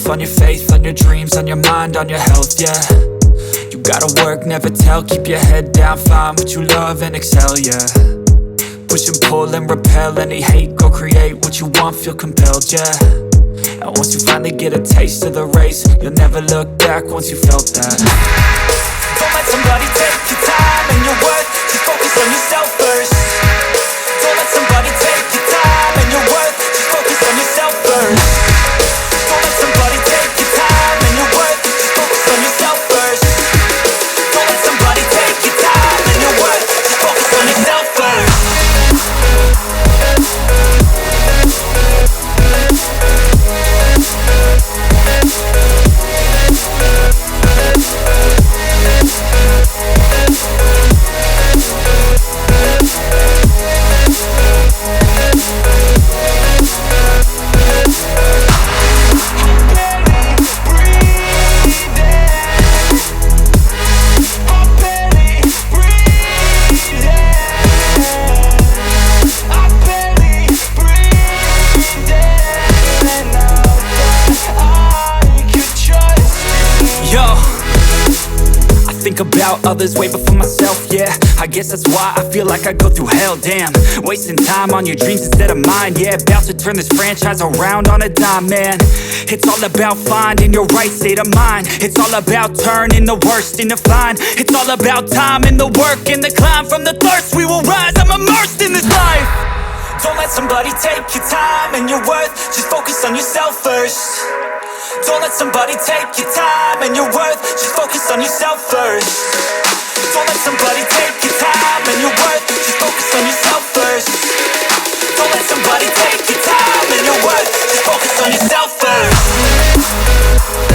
yourself, on your faith, on your dreams, on your mind, on your health, yeah. You gotta work, never tell, keep your head down, find what you love and excel, yeah. Push and pull and repel any hate, go create what you want, feel compelled, yeah. And once you finally get a taste of the race, you'll never look back once you felt that. Don't let somebody take your time and your worth, just focus on yourself first. Don't let somebody take your time and your worth, just focus on yourself first. Don't let somebody take your time and your worth, just focus on yourself first. Don't let somebody take your time and your worth, just focus on yourself first. Think about others way before myself, yeah. I guess that's why I feel like I go through hell, damn. Wasting time on your dreams instead of mine, yeah. About to turn this franchise around on a dime, man. It's all about finding your right state of mind. It's all about turning the worst into fine. It's all about time and the work and the climb. From the thirst we will rise, I'm immersed in this life. Don't let somebody take your time and your worth, just focus on yourself first. Don't let somebody take your time and your worth, just focus on yourself first. Don't let somebody take your time and your worth, just focus on yourself first. Don't let somebody take your time and your worth, just focus on yourself first.